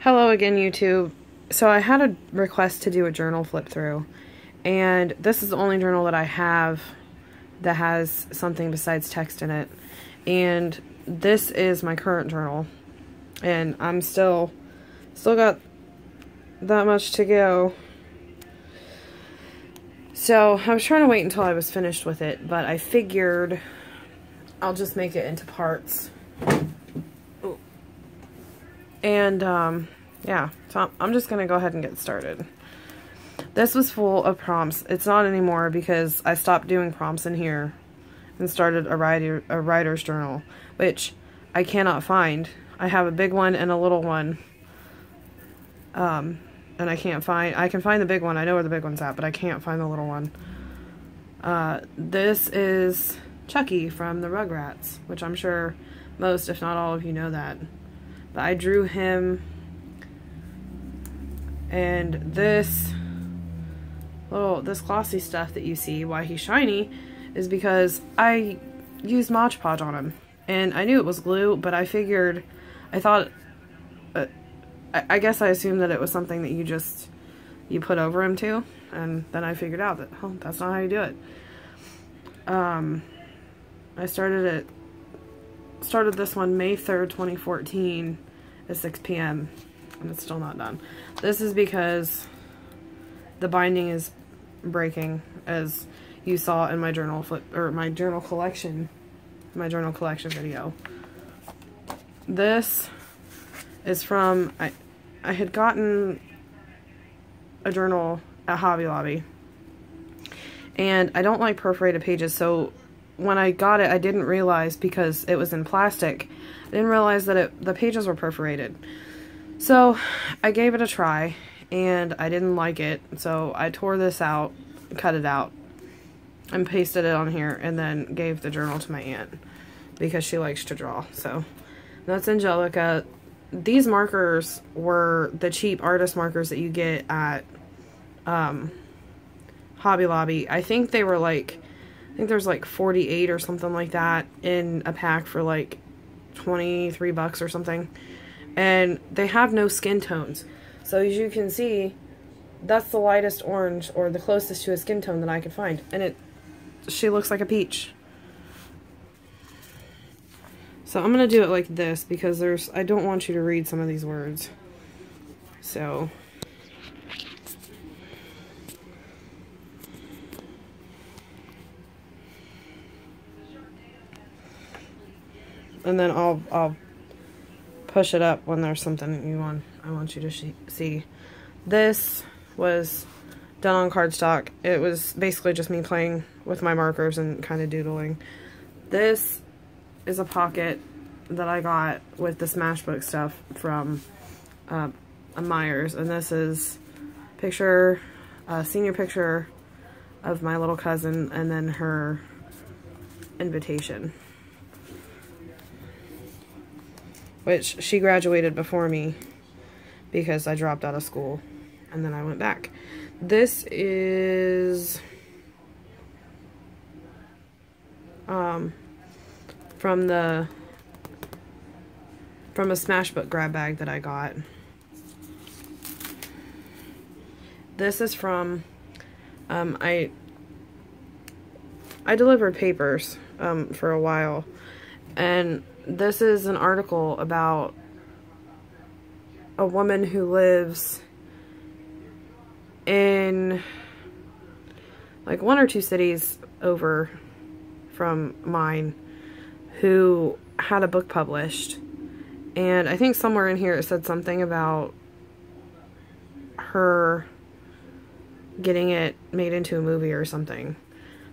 Hello again, YouTube. So I had a request to do a journal flip through, and this is the only journal that I have that has something besides text in it. And this is my current journal, and I'm still got that much to go. So I was trying to wait until I was finished with it, but I figured I'll just make it into parts. And yeah, so I'm just gonna go ahead and get started. This was full of prompts. It's not anymore because I stopped doing prompts in here and started a writer's journal, which I cannot find. I have a big one and a little one, and I can find the big one. I know where the big one's at, but I can't find the little one. This is Chucky from the Rugrats, which I'm sure most, if not all of you, know that. But I drew him, and this glossy stuff that you see, why he's shiny, is because I used Mod Podge on him, and I knew it was glue, but I guess I assumed that it was something that you put over him too, and then I figured out that, oh, that's not how you do it. I started this one May 3rd, 2014 at 6 p.m. and it's still not done. This is because the binding is breaking, as you saw in my journal collection video. This is from, I had gotten a journal at Hobby Lobby, and I don't like perforated pages, so when I got it, I didn't realize, because it was in plastic, I didn't realize that the pages were perforated. So I gave it a try, and I didn't like it, so I tore this out, cut it out, and pasted it on here, and then gave the journal to my aunt, because she likes to draw. So that's Angelica. These markers were the cheap artist markers that you get at Hobby Lobby. I think they were like, there's like 48 or something like that in a pack for like 23 bucks or something. And they have no skin tones. So as you can see, that's the lightest orange, or the closest to a skin tone that I could find. And she looks like a peach. So I'm going to do it like this because I don't want you to read some of these words. So and then I'll push it up when there's something I want you to see. This was done on cardstock. It was basically just me playing with my markers and kind of doodling. This is a pocket that I got with the Smashbook stuff from Myers, and this is a senior picture of my little cousin, and then her invitation, which she graduated before me because I dropped out of school and then I went back. This is from a Smashbook grab bag that I got. This is from I delivered papers for a while, and this is an article about a woman who lives in like 1 or 2 cities over from mine, who had a book published. And I think somewhere in here it said something about her getting it made into a movie or something.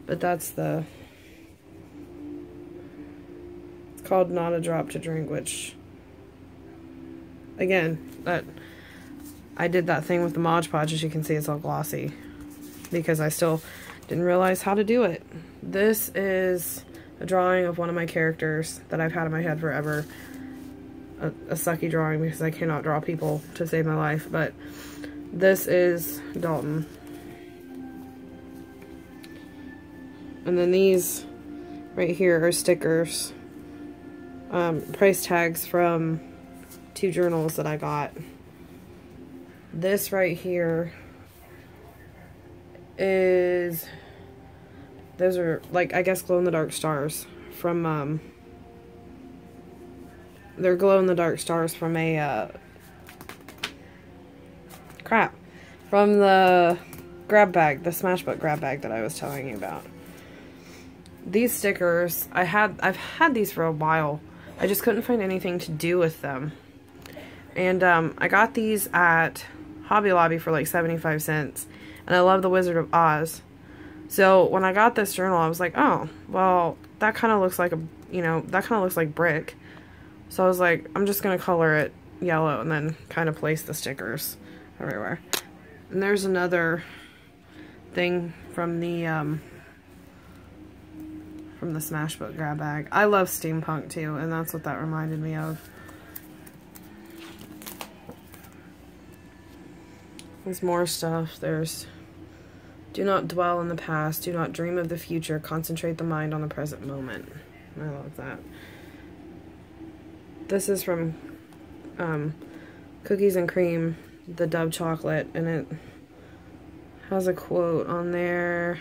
But that's it's called Not a Drop to Drink, which, again, I did that thing with the Mod Podge. As you can see, it's all glossy because I still didn't realize how to do it. This is a drawing of one of my characters that I've had in my head forever. A sucky drawing because I cannot draw people to save my life, but this is Dalton. And then these right here are stickers. Price tags from 2 journals that I got. This right here is, those are like, I guess, glow-in-the-dark stars from, they're glow-in-the-dark stars from a, from the grab bag, the Smashbook grab bag that I was telling you about. These stickers, I've had these for a while. I just couldn't find anything to do with them. And I got these at Hobby Lobby for like 75 cents. And I love The Wizard of Oz. So when I got this journal, I was like, oh, well, that kind of looks like a, you know, that kind of looks like brick. So I was like, I'm just going to color it yellow and then kind of place the stickers everywhere. And there's another thing from the Smashbook grab bag. I love steampunk too, and that's what that reminded me of. There's more stuff. There's, do not dwell in the past, do not dream of the future, concentrate the mind on the present moment. I love that. This is from Cookies and Cream, the Dove chocolate, and it has a quote on there.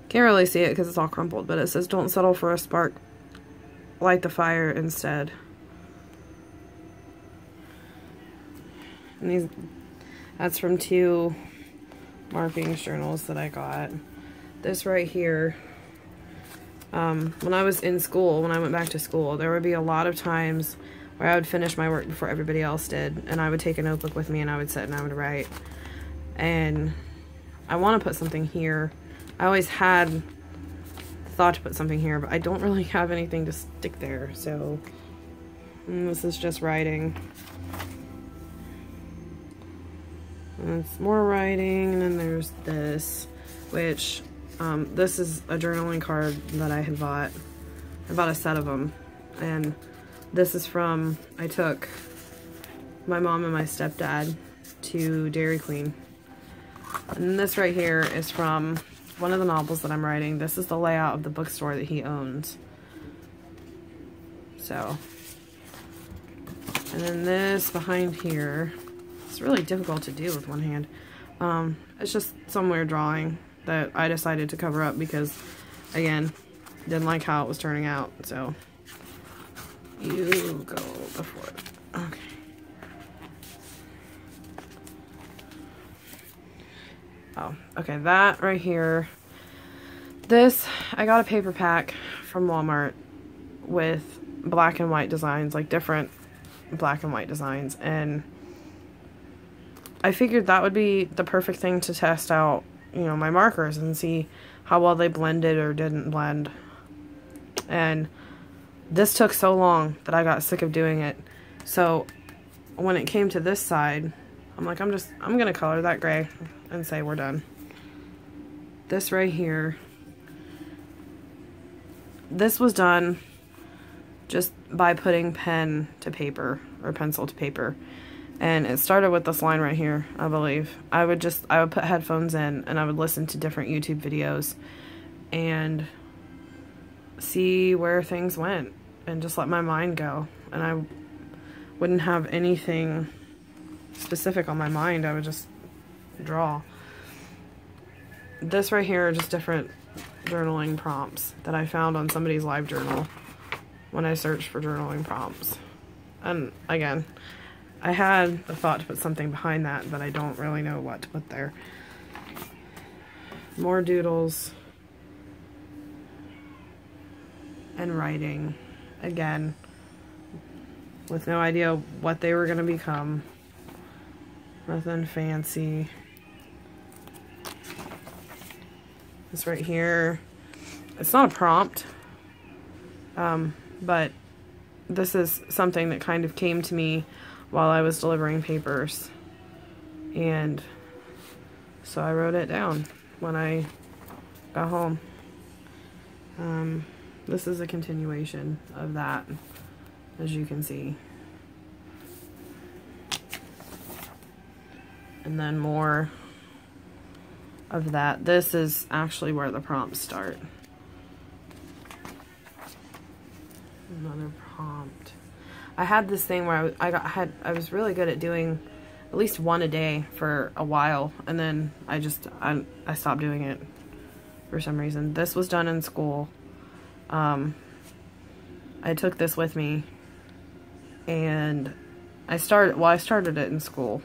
Can't really see it because it's all crumpled, but it says, don't settle for a spark, light the fire instead. And that's from 2 markings journals that I got. This right here, when I was in school, when I went back to school, there would be a lot of times where I would finish my work before everybody else did, and I would take a notebook with me and I would sit and I would write. And I want to put something here. I always had thought to put something here, but I don't really have anything to stick there, so this is just writing. And it's more writing, and then there's this, which this is a journaling card that I had bought. I bought a set of them, and this is from, I took my mom and my stepdad to Dairy Queen. And this right here is from one of the novels that I'm writing. This is the layout of the bookstore that he owns. So, and then this behind here, it's really difficult to do with one hand. It's just some weird drawing that I decided to cover up because, again, didn't like how it was turning out. So, you go before it. Okay. Oh, okay, that right here. This, I got a paper pack from Walmart with black and white designs, like different black and white designs, and I figured that would be the perfect thing to test out, you know, my markers and see how well they blended or didn't blend. And this took so long that I got sick of doing it. So when it came to this side, I'm like, I'm gonna color that gray and say we're done. This right here, this was done just by putting pen to paper or pencil to paper. And it started with this line right here, I believe. I would put headphones in and I would listen to different YouTube videos and see where things went and just let my mind go. And I wouldn't have anything specific on my mind. I would just draw. This right here are just different journaling prompts that I found on somebody's live journal when I searched for journaling prompts. And again, I had the thought to put something behind that, but I don't really know what to put there. More doodles. And writing. Again, with no idea what they were going to become. Nothing fancy. This right here, it's not a prompt, but this is something that kind of came to me while I was delivering papers, and so I wrote it down when I got home. This is a continuation of that, as you can see. And then more of that. This is actually where the prompts start. Another prompt. I had this thing where I was really good at doing at least one a day for a while, and then I stopped doing it for some reason. This was done in school. I took this with me, and I started it in school.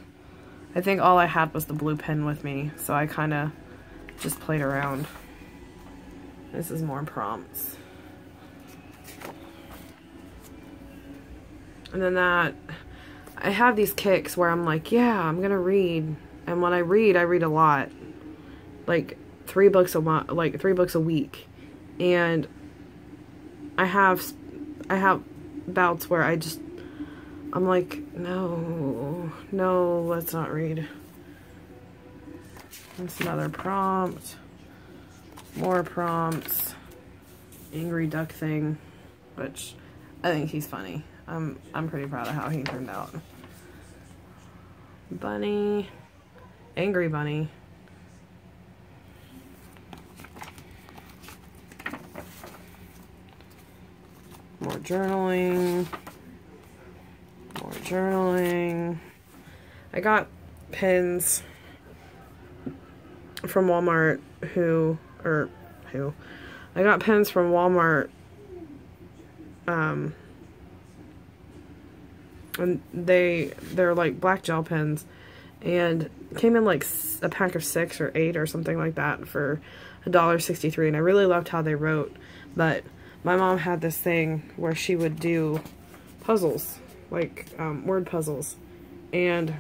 I think all I had was the blue pen with me, so I kind of just played around. This is more prompts. And then I have these kicks where I'm like, yeah, I'm gonna read. And when I read a lot. Like 3 books a month, like 3 books a week. And I have bouts where I'm like, no, let's not read. That's another prompt. More prompts. Angry duck thing, which I think he's funny. I'm pretty proud of how he turned out. Bunny. Angry bunny. More journaling. More journaling. I got pens from Walmart I got pens from Walmart, and they're like black gel pens, and came in like a pack of 6 or 8 or something like that for $1.63, and I really loved how they wrote. But my mom had this thing where she would do puzzles, like word puzzles, and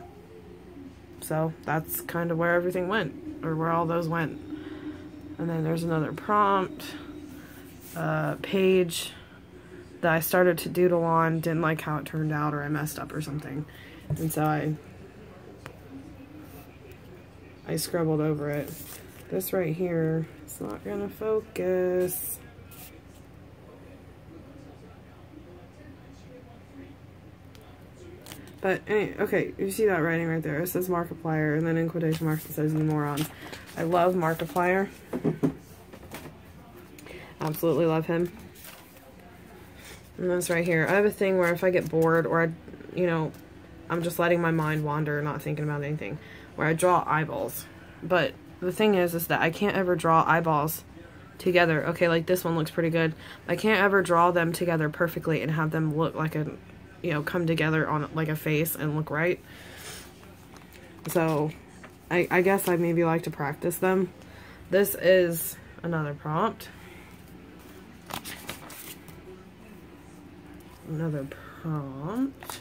so that's kind of where everything went, or where all those went. And then there's another prompt, page that I started to doodle on, didn't like how it turned out, or I messed up or something, and so I scribbled over it. This right here, it's not gonna focus. But anyway, okay, you see that writing right there? It says Markiplier, and then in quotation marks it says you morons. I love Markiplier. Absolutely love him. And this right here, I have a thing where if I get bored, or I'm just letting my mind wander, not thinking about anything, where I draw eyeballs. But the thing is that I can't ever draw eyeballs together. Okay, like this one looks pretty good. I can't ever draw them together perfectly and have them look like a, come together on like a face and look right. So I guess I maybe like to practice them. This is another prompt. Another prompt.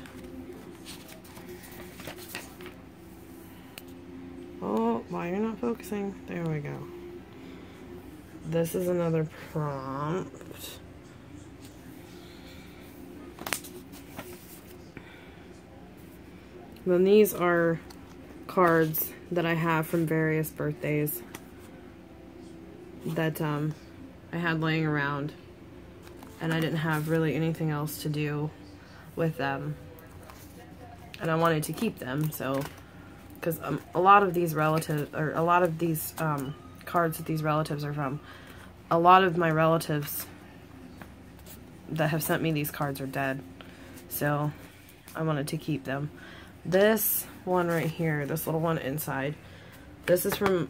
Oh, why you're not focusing? There we go. This is another prompt. Then these are cards that I have from various birthdays that I had laying around, and I didn't have really anything else to do with them, and I wanted to keep them, so because a lot of these relatives, or a lot of these cards that these relatives are from, a lot of my relatives that have sent me these cards are dead, so I wanted to keep them. This one right here, this little one inside, this is from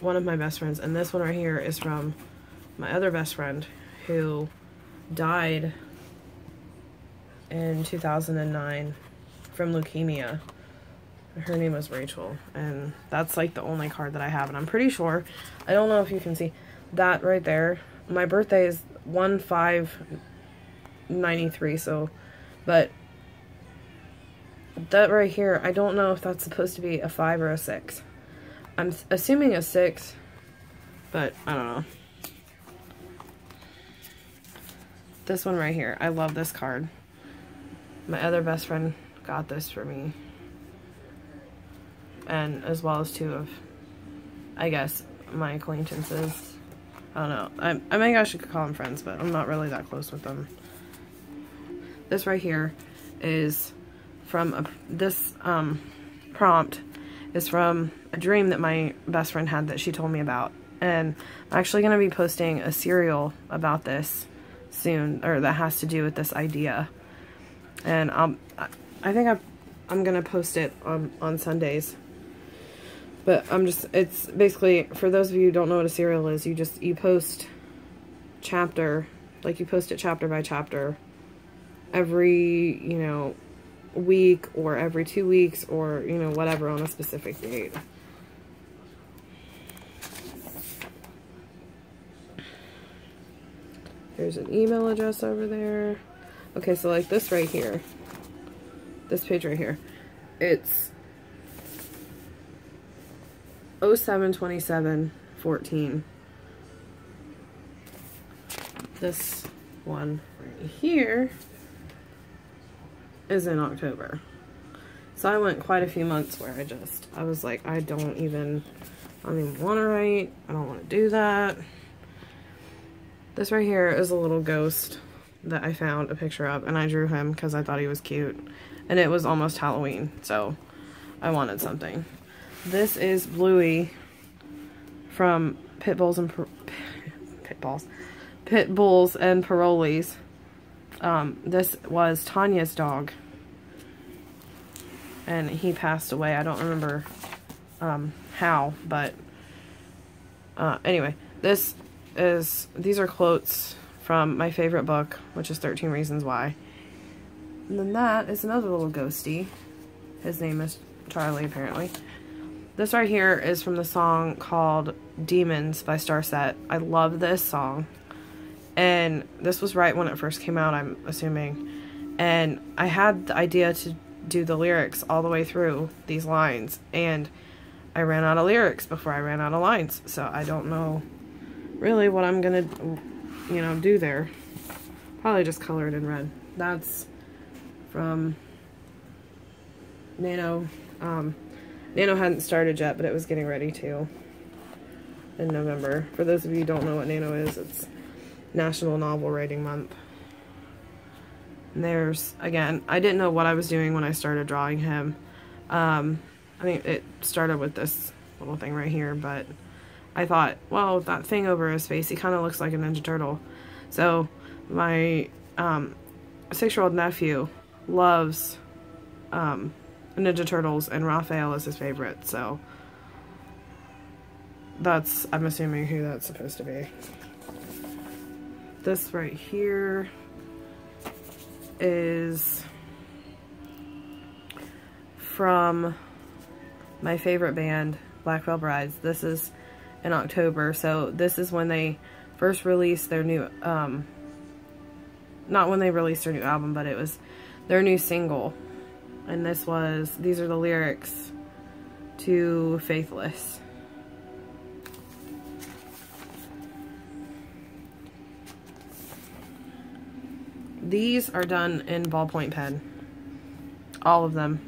one of my best friends, and this one right here is from my other best friend who died in 2009 from leukemia. Her name was Rachel, and that's like the only card that I have, and I'm pretty sure, I don't know if you can see that right there, my birthday is 1/5/93, so, but that right here, I don't know if that's supposed to be a 5 or a 6. I'm assuming a 6, but I don't know. This one right here, I love this card. My other best friend got this for me, and as well as 2 of, I guess, my acquaintances. I don't know. I think I should call them friends, but I'm not really that close with them. This right here is from this prompt is from a dream that my best friend had that she told me about, and I'm actually going to be posting a serial about this soon, or that has to do with this idea, And I think I'm gonna post it on Sundays. But it's basically, for those of you who don't know what a serial is, you post chapter, like you post it chapter by chapter every, you know, week or every 2 weeks or, you know, whatever on a specific date. There's an email address over there. Okay, so like this right here, this page right here, it's 07/27/14. This one right here is in October. So I went quite a few months where I was like, I don't even want to write. I don't want to do that. This right here is a little ghost that I found a picture of, and I drew him because I thought he was cute. And it was almost Halloween, so I wanted something. This is Bluey from Pit Bulls and Parolees. This was Tanya's dog, and he passed away. I don't remember how, but anyway, these are quotes from my favorite book, which is 13 Reasons Why. And then that is another little ghosty. His name is Charlie, apparently. This right here is from the song called Demons by Starset. I love this song. And this was right when it first came out, I'm assuming. And I had the idea to do the lyrics all the way through these lines. And I ran out of lyrics before I ran out of lines. So I don't know really what I'm gonna, you know, do there. Probably just color it in red. That's from Nano. Nano hadn't started yet, but it was getting ready to in November. For those of you who don't know what Nano is, it's National Novel Writing Month. And there's, again, I didn't know what I was doing when I started drawing him. I think it started with this little thing right here, but I thought, well, that thing over his face, he kind of looks like a Ninja Turtle. So my 6-year-old nephew loves Ninja Turtles, and Raphael is his favorite, so that's, I'm assuming, who that's supposed to be. This right here is from my favorite band, Black Veil Brides. This is in October, so this is when they first released their new, not when they released their new album, but it was their new single. And these are the lyrics to Faithless. These are done in ballpoint pen. All of them.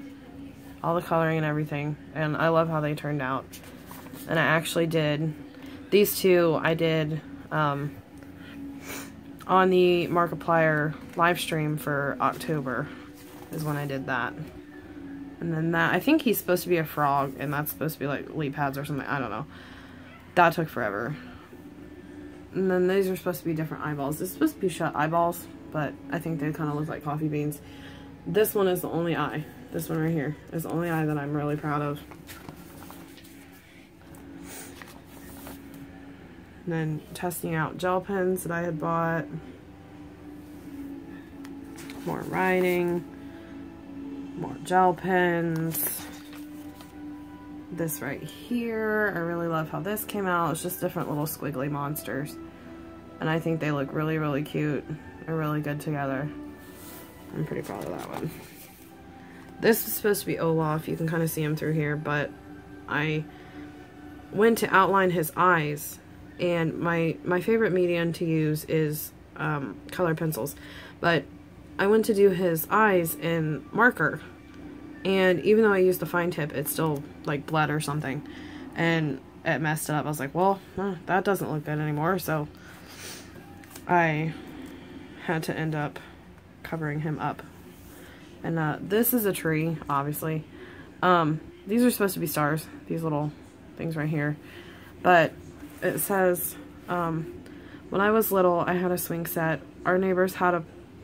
All the coloring and everything. And I love how they turned out. And I actually did, these two I did on the Markiplier live stream for October. Is when I did that. And then that, I think he's supposed to be a frog, and that's supposed to be like leaf pads or something, I don't know. That took forever. And then these are supposed to be different eyeballs. This is supposed to be shut eyeballs, but I think they kind of look like coffee beans. This one is the only eye. This one right here is the only eye that I'm really proud of. And then testing out gel pens that I had bought. More writing. More gel pens. This right here, I really love how this came out. It's just different little squiggly monsters. And I think they look really, really cute. They're really good together. I'm pretty proud of that one. This is supposed to be Olaf. You can kind of see him through here, but I went to outline his eyes. And my favorite medium to use is colored pencils. But I went to do his eyes in marker, and even though I used the fine tip, it still like bled or something, and it messed it up. I was like, well, that doesn't look good anymore, so I had to end up covering him up. And this is a tree, obviously. These are supposed to be stars, these little things right here, but it says, when I was little, I had a swing set. Our neighbors had a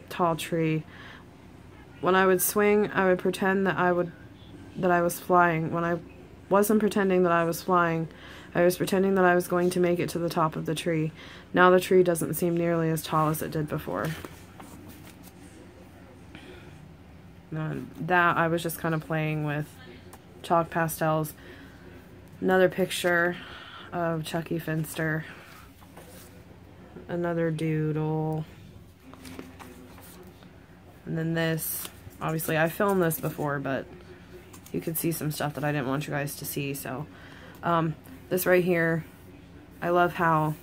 tall tree. when I would swing, I would pretend that I was flying. When I wasn't pretending that I was flying, I was pretending that I was going to make it to the top of the tree. Now the tree doesn't seem nearly as tall as it did before. And that I was just kind of playing with chalk pastels. Another picture of Chucky Finster. Another doodle. And then this, obviously I filmed this before, but you could see some stuff that I didn't want you guys to see. So this right here, I love how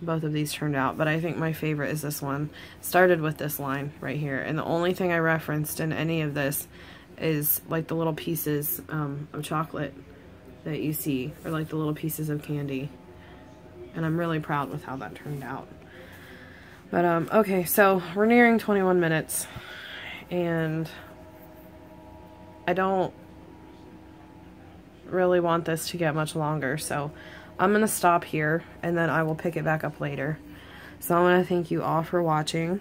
both of these turned out, but I think my favorite is this one. Started with this line right here, and the only thing I referenced in any of this is like the little pieces of chocolate that you see, or like the little pieces of candy, and I'm really proud with how that turned out. But okay, so we're nearing 21 minutes, and I don't really want this to get much longer, so I'm gonna stop here and then I will pick it back up later. So I want to thank you all for watching,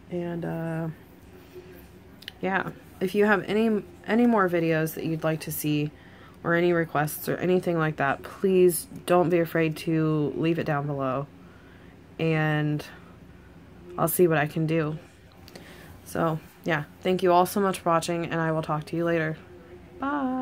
and yeah, if you have any more videos that you'd like to see, or any requests or anything like that, please don't be afraid to leave it down below, and I'll see what I can do. So yeah, thank you all so much for watching, and I will talk to you later. Bye.